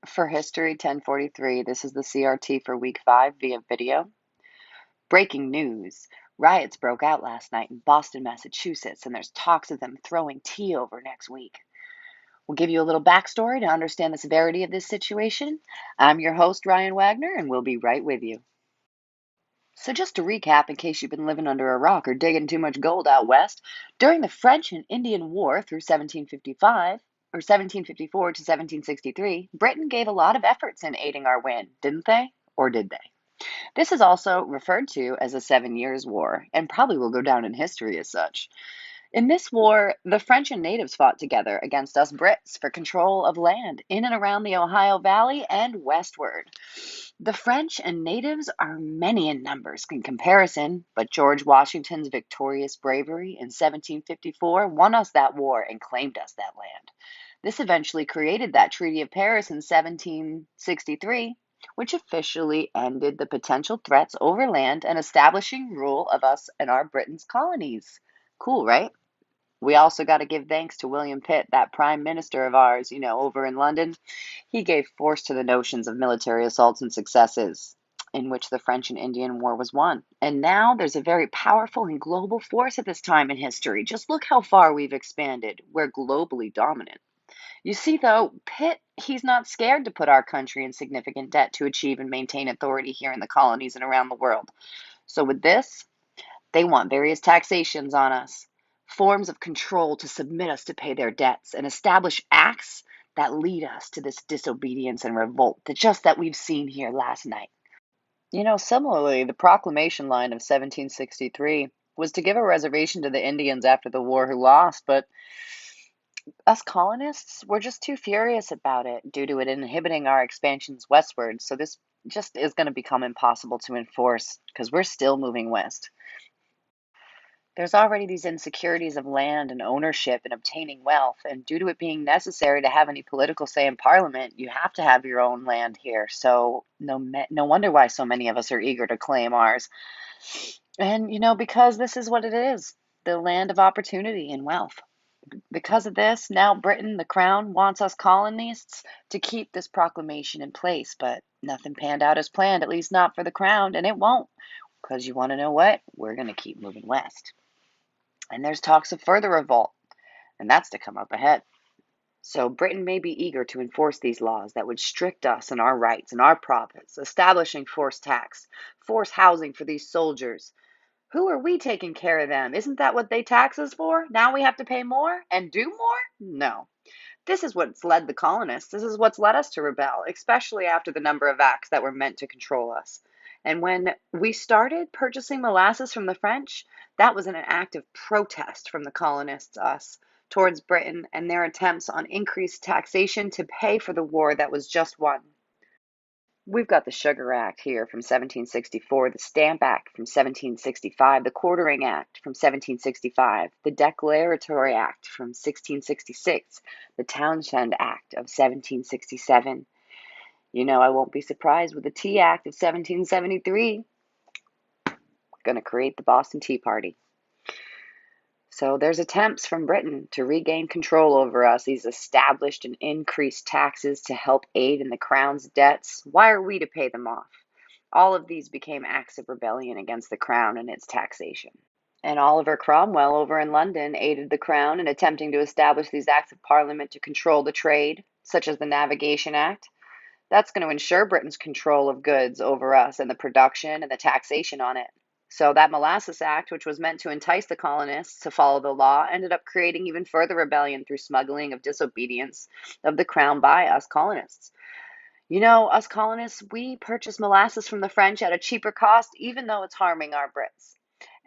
For History 1043, this is the CRT for week 5 via video. Breaking news. Riots broke out last night in Boston, Massachusetts, and there's talks of them throwing tea over next week. We'll give you a little backstory to understand the severity of this situation. I'm your host, Ryan Wagner, and we'll be right with you. So, just to recap, in case you've been living under a rock or digging too much gold out west, during the French and Indian War through 1755, or 1754 to 1763, Britain gave a lot of efforts in aiding our win, didn't they? Or did they? This is also referred to as the 7 Years' War, and probably will go down in history as such. In this war, the French and natives fought together against us Brits for control of land in and around the Ohio Valley and westward. The French and natives are many in numbers in comparison, but George Washington's victorious bravery in 1754 won us that war and claimed us that land. This eventually created that Treaty of Paris in 1763, which officially ended the potential threats over land and establishing rule of us and our Britain's colonies. Cool, right? We also got to give thanks to William Pitt, that prime minister of ours, over in London. He gave force to the notions of military assaults and successes, in which the French and Indian War was won. And now there's a very powerful and global force at this time in history. Just look how far we've expanded. We're globally dominant. You see, though, Pitt, he's not scared to put our country in significant debt to achieve and maintain authority here in the colonies and around the world. So with this, they want various taxations on us, forms of control to submit us to pay their debts, and establish acts that lead us to this disobedience and revolt, that we've seen here last night. Similarly, the proclamation line of 1763 was to give a reservation to the Indians after the war who lost, but us colonists were just too furious about it due to it inhibiting our expansions westward, so this just is going to become impossible to enforce because we're still moving west. There's already these insecurities of land and ownership and obtaining wealth, and due to it being necessary to have any political say in Parliament, you have to have your own land here. So no wonder why so many of us are eager to claim ours. And because this is what it is, the land of opportunity and wealth. Because of this, now Britain, the Crown, wants us colonists to keep this proclamation in place, but nothing panned out as planned, at least not for the Crown, and it won't. Because you want to know what? We're going to keep moving west. And there's talks of further revolt, and that's to come up ahead. So Britain may be eager to enforce these laws that would restrict us and our rights and our profits, establishing forced tax, forced housing for these soldiers. Who are we taking care of them? Isn't that what they tax us for? Now we have to pay more and do more? No. This is what's led the colonists. This is what's led us to rebel, especially after the number of acts that were meant to control us. And when we started purchasing molasses from the French, that was an act of protest from the colonists, us, towards Britain and their attempts on increased taxation to pay for the war that was just won. We've got the Sugar Act here from 1764, the Stamp Act from 1765, the Quartering Act from 1765, the Declaratory Act from 1666, the Townshend Act of 1767. I won't be surprised with the Tea Act of 1773. Going to create the Boston Tea Party. So there's attempts from Britain to regain control over us. These established and increased taxes to help aid in the Crown's debts. Why are we to pay them off? All of these became acts of rebellion against the Crown and its taxation. And Oliver Cromwell over in London aided the Crown in attempting to establish these acts of Parliament to control the trade, such as the Navigation Act. That's going to ensure Britain's control of goods over us and the production and the taxation on it. So that Molasses Act, which was meant to entice the colonists to follow the law, ended up creating even further rebellion through smuggling of disobedience of the Crown by us colonists. Us colonists, we purchase molasses from the French at a cheaper cost, even though it's harming our Brits.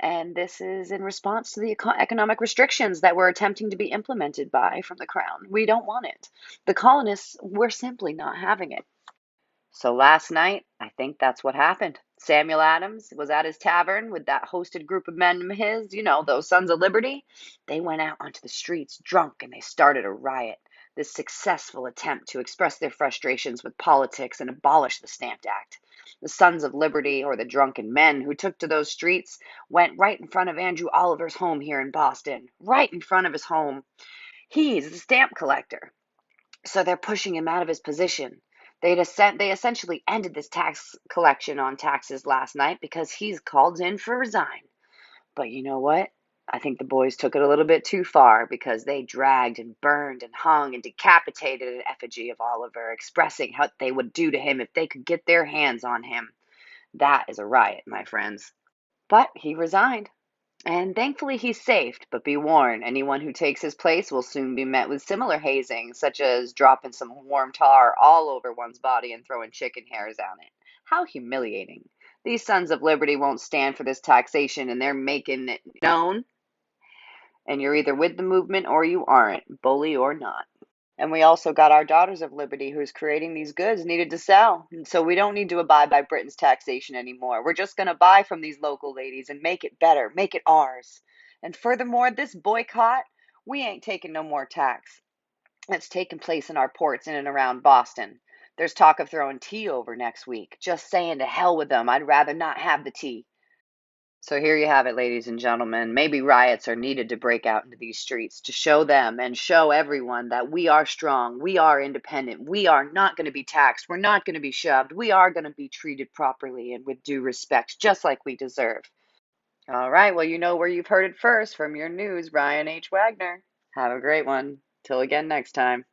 And this is in response to the economic restrictions that were attempting to be implemented from the Crown. We don't want it. The colonists, we're simply not having it. So last night, I think that's what happened. Samuel Adams was at his tavern with that hosted group of men of his, those Sons of Liberty. They went out onto the streets drunk and they started a riot. This successful attempt to express their frustrations with politics and abolish the Stamp Act. The Sons of Liberty, or the drunken men who took to those streets, went right in front of Andrew Oliver's home here in Boston. Right in front of his home. He's a stamp collector. So they're pushing him out of his position. They essentially ended this tax collection on taxes last night because he's called in for resign. But you know what? I think the boys took it a little bit too far because they dragged and burned and hung and decapitated an effigy of Oliver, expressing what they would do to him if they could get their hands on him. That is a riot, my friends. But he resigned. And thankfully he's saved, but be warned, anyone who takes his place will soon be met with similar hazing, such as dropping some warm tar all over one's body and throwing chicken hairs on it. How humiliating. These Sons of Liberty won't stand for this taxation, and they're making it known. And you're either with the movement or you aren't, bully or not. And we also got our Daughters of Liberty who's creating these goods needed to sell. And so we don't need to abide by Britain's taxation anymore. We're just going to buy from these local ladies and make it better, make it ours. And furthermore, this boycott, we ain't taking no more tax. That's taking place in our ports in and around Boston. There's talk of throwing tea over next week. Just saying to hell with them. I'd rather not have the tea. So here you have it, ladies and gentlemen. Maybe riots are needed to break out into these streets to show them and show everyone that we are strong, we are independent, we are not going to be taxed, we're not going to be shoved, we are going to be treated properly and with due respect, just like we deserve. All right, well, you know where you've heard it first from your news, Ryan H. Wagner. Have a great one. Till again next time.